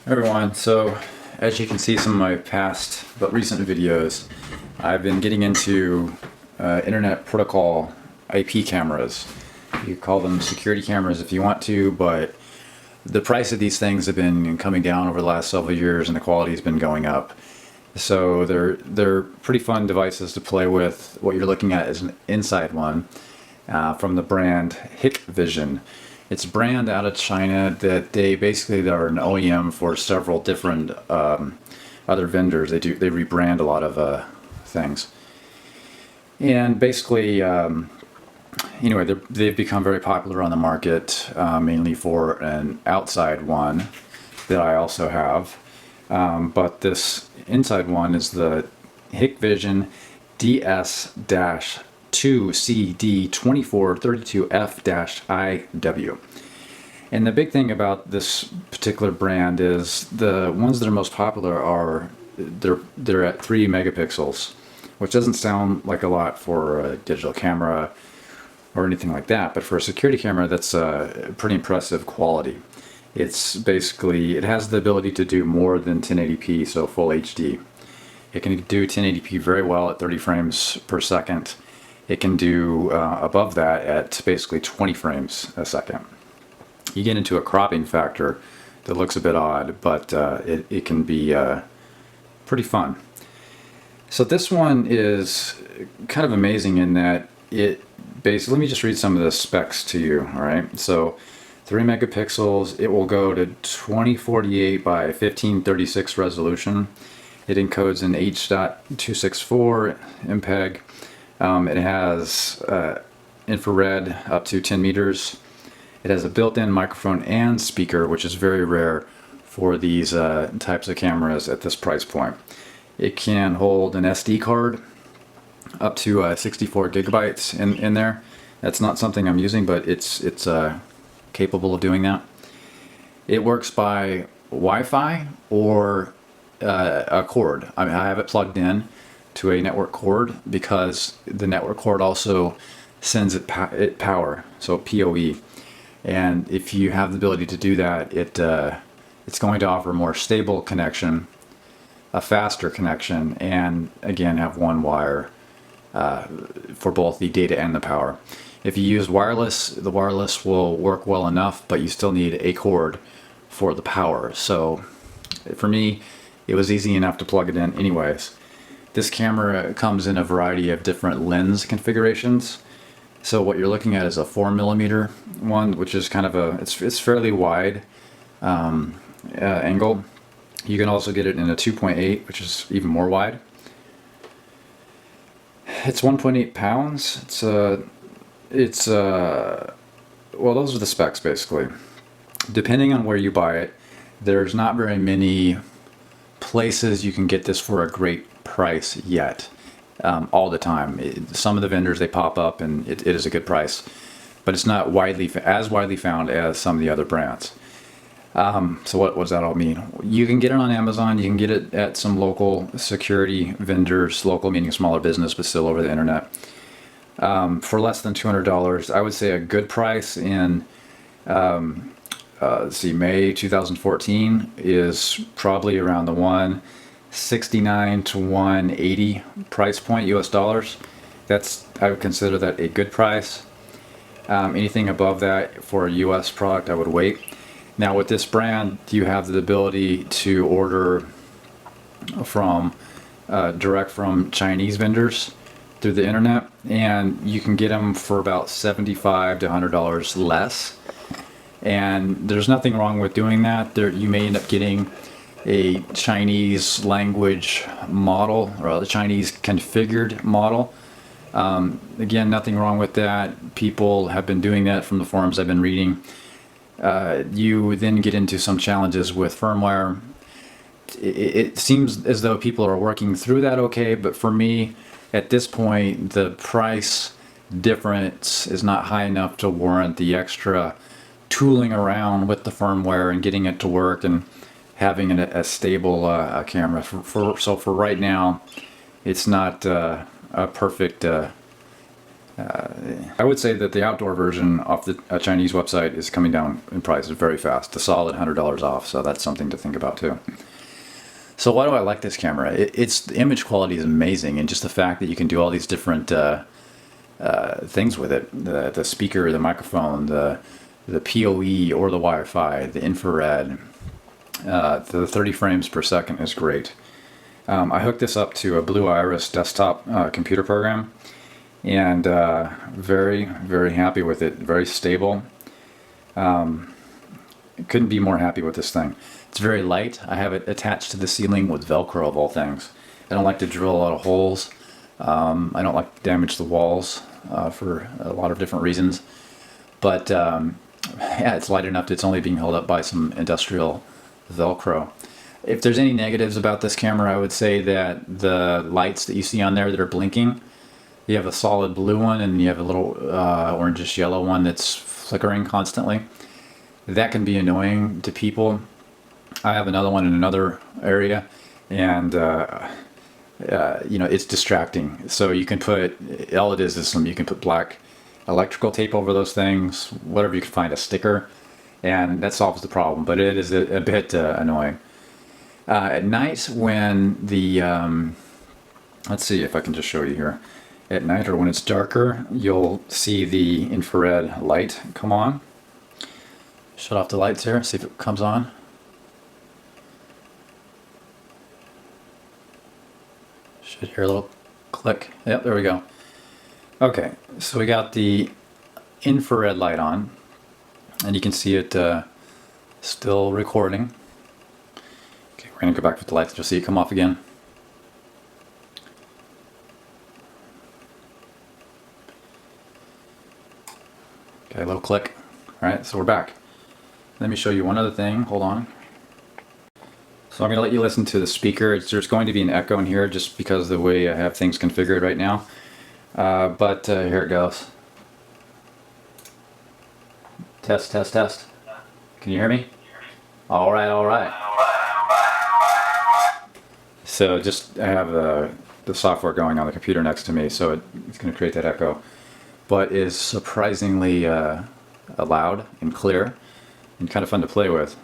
Everyone, so as you can see some of my past but recent videos, I've been getting into internet protocol IP cameras. You call them security cameras if you want to, but the price of these things have been coming down over the last several years and the quality has been going up. So they're pretty fun devices to play with. What you're looking at is an inside one from the brand Hikvision. It's a brand out of China that they are an OEM for several different other vendors. They rebrand a lot of things, and basically, anyway, they've become very popular on the market, mainly for an outside one that I also have. But this inside one is the Hikvision DS-2CD2432F-IW. And the big thing about this particular brand is the ones that are most popular are they're at 3 megapixels, which doesn't sound like a lot for a digital camera or anything like that, but for a security camera, that's a pretty impressive quality. It's basically, it has the ability to do more than 1080p, so full HD. It can do 1080p very well at 30 frames per second. It can do above that at basically 20 frames a second. You get into a cropping factor that looks a bit odd, but it can be pretty fun. So this one is kind of amazing in that let me just read some of the specs to you, all right? So 3 megapixels, it will go to 2048 by 1536 resolution. It encodes in H.264 MPEG. It has infrared up to 10 meters. It has a built-in microphone and speaker, which is very rare for these types of cameras at this price point. It can hold an SD card up to 64 gigabytes in there. That's not something I'm using, but it's capable of doing that. It works by Wi-Fi or a cord. I mean, I have it plugged in to a network cord because the network cord also sends it power, so PoE. And if you have the ability to do that, it's going to offer more stable connection, a faster connection, and again have one wire for both the data and the power. If you use wireless, the wireless will work well enough, but you still need a cord for the power. So for me, it was easy enough to plug it in anyways. This camera comes in a variety of different lens configurations. So what you're looking at is a 4mm one, which is kind of it's fairly wide angle. You can also get it in a 2.8, which is even more wide. It's 1.8 pounds. Well, those are the specs basically. Depending on where you buy it, there's not very many places you can get this for a great price yet. All the time. Some of the vendors, they pop up and it is a good price, but it's not as widely found as some of the other brands. So what does that all mean? You can get it on Amazon, you can get it at some local security vendors, local meaning smaller business, but still over the internet, for less than $200. I would say a good price in May 2014 is probably around the 169 to 180 price point US dollars. I would consider that a good price. Anything above that for a US product, I would wait. Now with this brand, you have the ability to order direct from Chinese vendors through the internet, and you can get them for about $75 to $100 less. And there's nothing wrong with doing that. You may end up getting a Chinese language model or a Chinese configured model. Again, nothing wrong with that. People have been doing that from the forums I've been reading. You then get into some challenges with firmware. It seems as though people are working through that okay, but for me, at this point, the price difference is not high enough to warrant the extra tooling around with the firmware and getting it to work and having a stable camera. So for right now, it's not a perfect I would say that the outdoor version off the Chinese website is coming down in price very fast, a solid $100 off, so that's something to think about too. So why do I like this camera? The image quality is amazing, and just the fact that you can do all these different things with it, the speaker, the microphone, the PoE or the Wi-Fi, the infrared, the 30 frames per second is great. I hooked this up to a Blue Iris desktop computer program, and very, very happy with it. Very stable. Couldn't be more happy with this thing. It's very light. I have it attached to the ceiling with Velcro of all things. I don't like to drill a lot of holes. I don't like to damage the walls for a lot of different reasons. But yeah, it's light enough that it's only being held up by some industrial Velcro. If there's any negatives about this camera, I would say that the lights that you see on there that are blinking, you have a solid blue one and you have a little orangish yellow one that's flickering constantly. That can be annoying to people. I have another one in another area, and you know, it's distracting. So you can put, all it is you can put black electrical tape over those things, whatever you can find, a sticker, and that solves the problem. But it is a bit annoying. At night when the, let's see if I can just show you here. At night or when it's darker, you'll see the infrared light come on. Shut off the lights here, see if it comes on. Should hear a little click. Yep, there we go. Okay, so we got the infrared light on, and you can see it still recording. Okay, we're gonna go back with the lights and you'll see it come off again. Okay, a little click. All right, so we're back. Let me show you one other thing. Hold on. So I'm going to let you listen to the speaker. There's going to be an echo in here just because of the way I have things configured right now. But here it goes. Test, test, test. Can you hear me? All right, all right. So just I have the software going on the computer next to me, so it's going to create that echo. But is surprisingly loud and clear and kind of fun to play with.